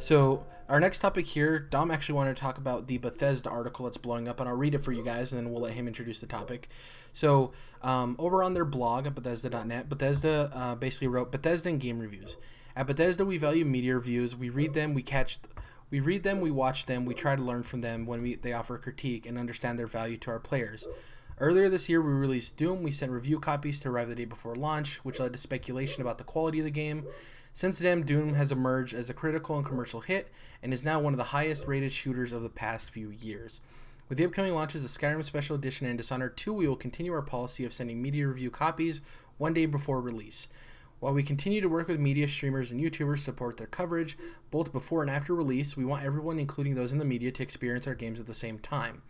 So our next topic here, Dom actually wanted to talk about the Bethesda article that's blowing up, and I'll read it for you guys, and then we'll let him introduce the topic. So over on their blog at Bethesda.net, Bethesda basically wrote Bethesda and game reviews. At Bethesda, we value media reviews. We read them, we watch them, we try to learn from them when they offer critique and understand their value to our players. Earlier this year, we released Doom. We sent review copies to arrive the day before launch, which led to speculation about the quality of the game. Since then, Doom has emerged as a critical and commercial hit and is now one of the highest rated shooters of the past few years. With the upcoming launches of Skyrim Special Edition and Dishonored 2, we will continue our policy of sending media review copies one day before release. While we continue to work with media streamers and YouTubers to support their coverage, both before and after release, we want everyone, including those in the media, to experience our games at the same time.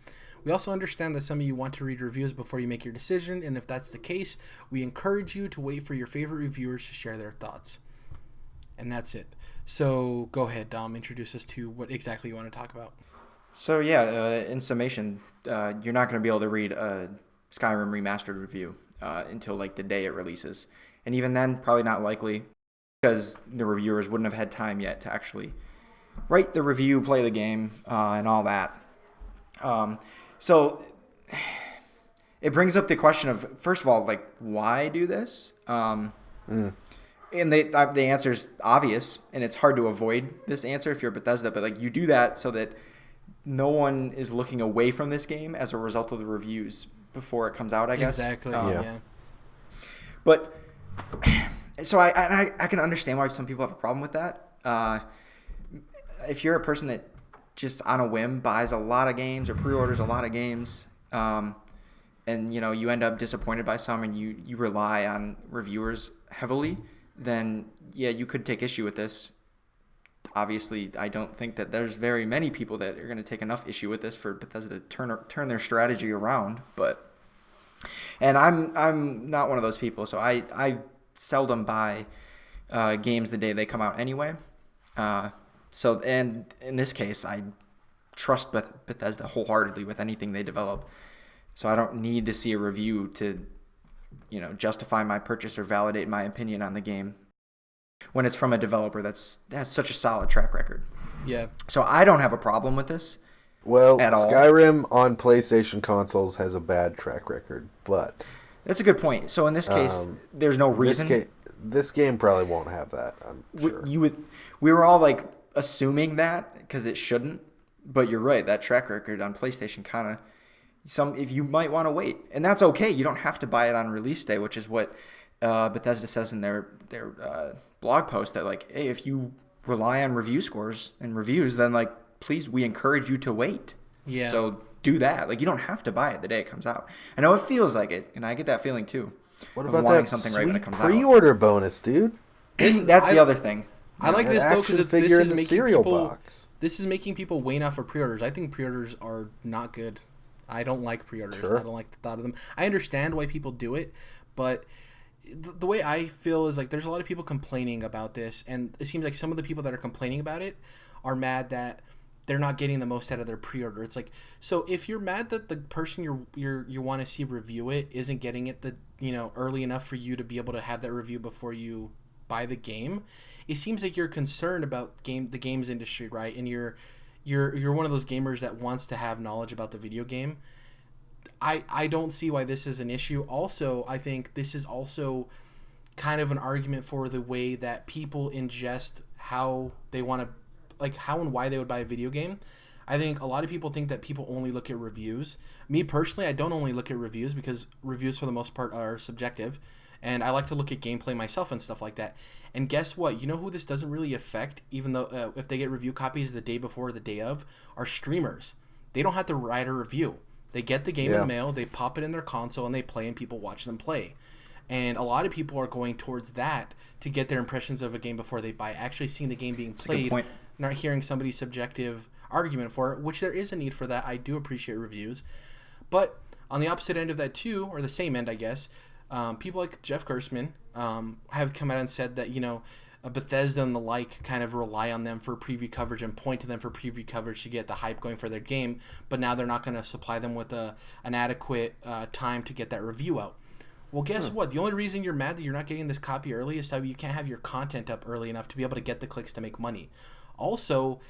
We also understand that some of you want to read reviews before you make your decision, and if that's the case, we encourage you to wait for your favorite reviewers to share their thoughts. And that's it. So go ahead, Dom, introduce us to what exactly you want to talk about. So yeah, in summation, you're not going to be able to read a Skyrim Remastered review until like the day it releases. And even then, probably not likely, because the reviewers wouldn't have had time yet to actually write the review, play the game, and all that. So it brings up the question of, first of all, like, why do this? And the answer's obvious, and it's hard to avoid this answer if you're Bethesda, but like you do that so that no one is looking away from this game as a result of the reviews before it comes out, I guess. Exactly, yeah. But so I can understand why some people have a problem with that. If you're a person that just on a whim buys a lot of games or pre-orders a lot of games, and you end up disappointed by some, and you rely on reviewers heavily, then yeah, you could take issue with this. Obviously, I don't think that there's very many people that are going to take enough issue with this for Bethesda to turn their strategy around. And I'm not one of those people, so I seldom buy games the day they come out anyway. So and in this case, I trust Bethesda wholeheartedly with anything they develop. So I don't need to see a review to justify my purchase or validate my opinion on the game when it's from a developer that has such a solid track record. Yeah. So I don't have a problem with this. Well, at all. Skyrim on PlayStation consoles has a bad track record, but that's a good point. So in this case, there's no reason. This game probably won't have that, I'm sure. We were all like assuming that because it shouldn't, but you're right. That track record on PlayStation kind of if you might want to wait, and that's okay. You don't have to buy it on release day, which is what Bethesda says in their blog post, that like, hey, if you rely on review scores and reviews, then like, please, we encourage you to wait. Yeah. So do that. Like, you don't have to buy it the day it comes out. I know it feels like it, and I get that feeling too. What about that sweet pre-order bonus, dude? That's the other thing. I like this though because this is making people wait out for pre-orders. I think pre-orders are not good. I don't like pre-orders. Sure. I don't like the thought of them. I understand why people do it, but the way I feel is like there's a lot of people complaining about this, and it seems like some of the people that are complaining about it are mad that they're not getting the most out of their pre-order. It's like, so if you're mad that the person you want to see review it isn't getting it early enough for you to be able to have that review before you buy the game, it seems like you're concerned about the games industry, right? And you're one of those gamers that wants to have knowledge about the video game. I don't see why this is an issue. Also, I think this is also kind of an argument for the way that people ingest how they want to, like how and why they would buy a video game. I think a lot of people think that people only look at reviews. Me personally, I don't only look at reviews because reviews for the most part are subjective, and I like to look at gameplay myself and stuff like that. And guess what? You know who this doesn't really affect, even though if they get review copies the day before or the day of, are streamers. They don't have to write a review. They get the game in the mail, they pop it in their console, and they play, and people watch them play. And a lot of people are going towards that to get their impressions of a game before they buy, actually seeing the game being played, not hearing somebody's subjective argument for it, which there is a need for that. I do appreciate reviews. But on the opposite end of that too, or the same end, I guess, people like Jeff Gerstmann have come out and said that, Bethesda and the like kind of rely on them for preview coverage and point to them for preview coverage to get the hype going for their game, but now they're not going to supply them with an adequate time to get that review out. Well, guess what? The only reason you're mad that you're not getting this copy early is that you can't have your content up early enough to be able to get the clicks to make money. Also,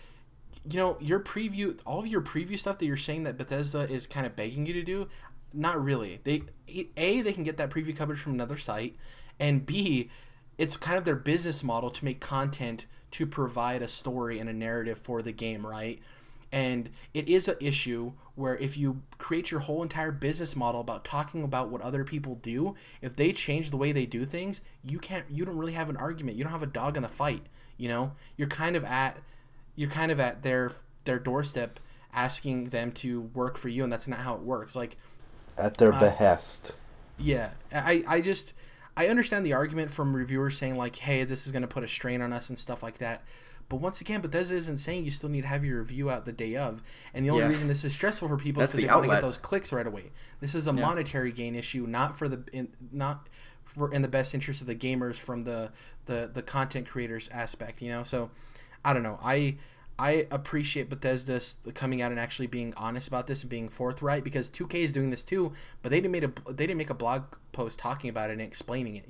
your preview, all of your preview stuff that you're saying that Bethesda is kind of begging you to do, not really. They can get that preview coverage from another site, and B, it's kind of their business model to make content to provide a story and a narrative for the game, right? And it is an issue where if you create your whole entire business model about talking about what other people do, if they change the way they do things, you don't really have an argument. You don't have a dog in the fight. You're kind of at their doorstep asking them to work for you, and that's not how it works. Like, at their behest. Yeah. I understand the argument from reviewers saying like, hey, this is going to put a strain on us and stuff like that. But once again, Bethesda isn't saying you still need to have your review out the day of. And the only reason this is stressful for people is because they want to get those clicks right away. This is a monetary gain issue, not in the best interest of the gamers from the content creators aspect, So I don't know. I appreciate Bethesda coming out and actually being honest about this and being forthright, because 2K is doing this too, but they didn't make a blog post talking about it and explaining it,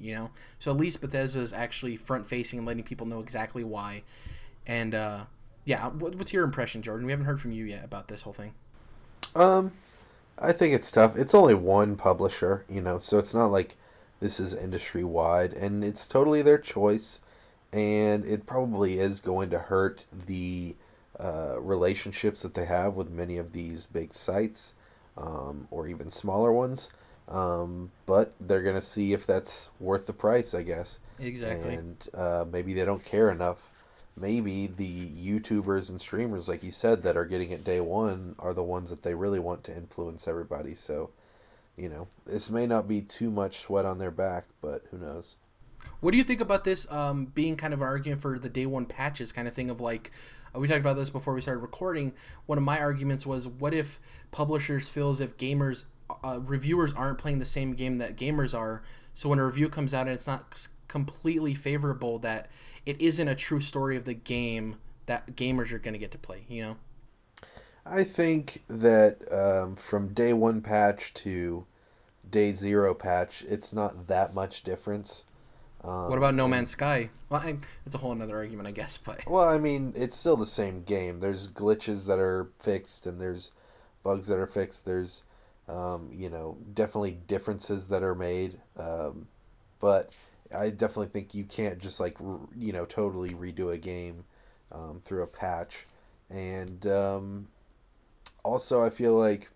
So at least Bethesda is actually front facing and letting people know exactly why. And what's your impression, Jordan? We haven't heard from you yet about this whole thing. I think it's tough. It's only one publisher, so it's not like this is industry wide, and it's totally their choice. And it probably is going to hurt the relationships that they have with many of these big sites, or even smaller ones. But they're going to see if that's worth the price, I guess. Exactly. And maybe they don't care enough. Maybe the YouTubers and streamers, like you said, that are getting it day one are the ones that they really want to influence everybody. So, this may not be too much sweat on their back, but who knows? What do you think about this being kind of an argument for the day one patches kind of thing of like, we talked about this before we started recording. One of my arguments was, what if publishers feel as if reviewers aren't playing the same game that gamers are, so when a review comes out and it's not completely favorable, that it isn't a true story of the game that gamers are going to get to play, I think that from day one patch to day zero patch, it's not that much difference. What about No Man's Sky? Well, it's a whole another argument, I guess. But well, I mean, it's still the same game. There's glitches that are fixed, and there's bugs that are fixed. There's, definitely differences that are made. But I definitely think you can't just totally redo a game through a patch. And also, I feel like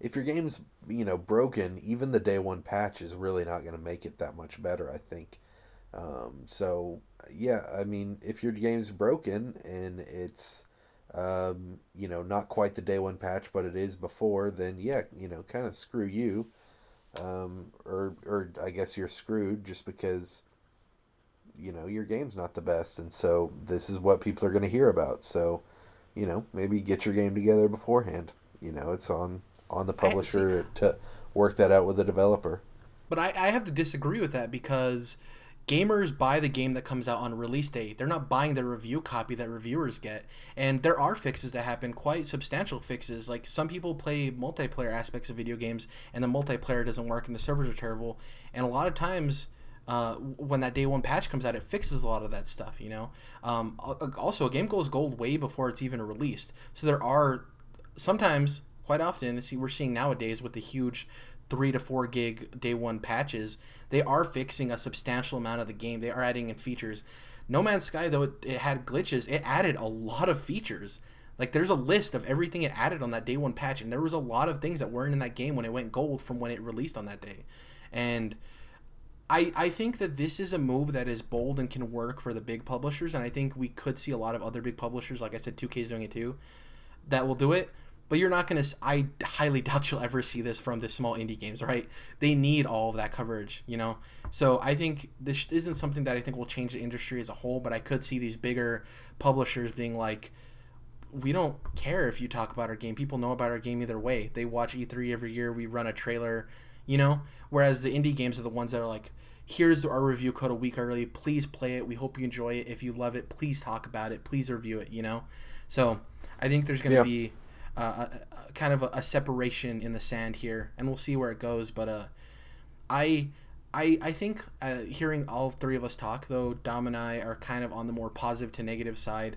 if your game's broken, even the day one patch is really not going to make it that much better, I think. So yeah, I mean, if your game's broken and it's not quite the day one patch, but it is before, then yeah, kind of screw you. Or I guess you're screwed just because your game's not the best, and so this is what people are going to hear about. So maybe get your game together beforehand. It's on the publisher to work that out with the developer. But I have to disagree with that, because gamers buy the game that comes out on release day. They're not buying the review copy that reviewers get. And there are fixes that happen, quite substantial fixes. Like, some people play multiplayer aspects of video games and the multiplayer doesn't work and the servers are terrible. And a lot of times when that day one patch comes out, it fixes a lot of that stuff, Also, a game goes gold way before it's even released. So there are sometimes, quite often, we're seeing nowadays with the huge 3 to 4 gig day one patches, they are fixing a substantial amount of the game. They are adding in features. No Man's Sky, though it had glitches, it added a lot of features. Like, there's a list of everything it added on that day one patch, and there was a lot of things that weren't in that game when it went gold from when it released on that day. And I think that this is a move that is bold and can work for the big publishers, and I think we could see a lot of other big publishers, like I said, 2K is doing it too, that will do it. But you're not going to... I highly doubt you'll ever see this from the small indie games, right? They need all of that coverage, So I think this isn't something that I think will change the industry as a whole, but I could see these bigger publishers being like, we don't care if you talk about our game. People know about our game either way. They watch E3 every year. We run a trailer, Whereas the indie games are the ones that are like, here's our review code a week early. Please play it. We hope you enjoy it. If you love it, please talk about it. Please review it, So I think there's going to be... kind of a separation in the sand here, and we'll see where it goes. But I I think hearing all three of us talk, though, Dom and I are kind of on the more positive to negative side,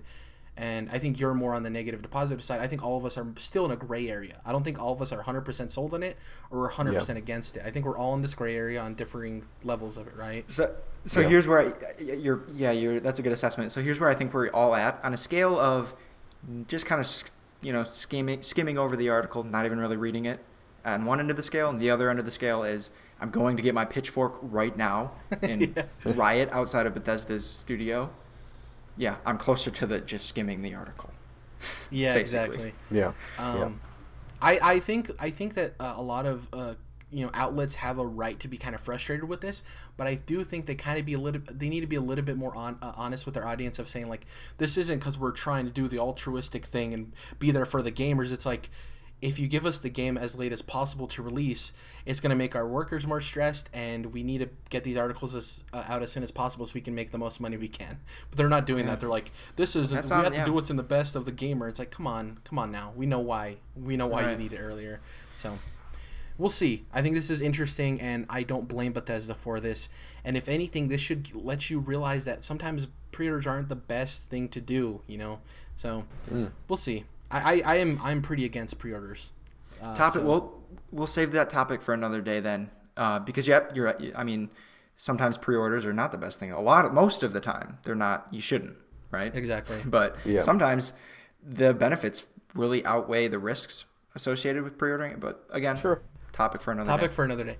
and I think you're more on the negative to positive side. I think all of us are still in a gray area. I don't think all of us are 100% sold on it or we're 100% against it. I think we're all in this gray area on differing levels of it, right? So here's where you're that's a good assessment. So here's where I think we're all at on a scale of just kind of skimming over the article, not even really reading it. On one end of the scale, and the other end of the scale is I'm going to get my pitchfork right now and riot outside of Bethesda's studio. Yeah, I'm closer to the just skimming the article. Yeah, exactly. Yeah. I think that a lot of outlets have a right to be kind of frustrated with this, but I do think they need to be a little bit more honest with their audience of saying, like, this isn't because we're trying to do the altruistic thing and be there for the gamers. It's like, if you give us the game as late as possible to release, it's going to make our workers more stressed, and we need to get these articles out as soon as possible so we can make the most money we can. But they're not doing that. They're like, we have to do what's in the best of the gamer. It's like, come on now. We know why. You need it earlier. So we'll see. I think this is interesting, and I don't blame Bethesda for this. And if anything, this should let you realize that sometimes pre-orders aren't the best thing to do, So we'll see. I'm pretty against pre-orders. We'll save that topic for another day then, because I mean, sometimes pre-orders are not the best thing. Most of the time, they're not. You shouldn't, right? Exactly. But sometimes the benefits really outweigh the risks associated with pre-ordering. But again, topic for another day.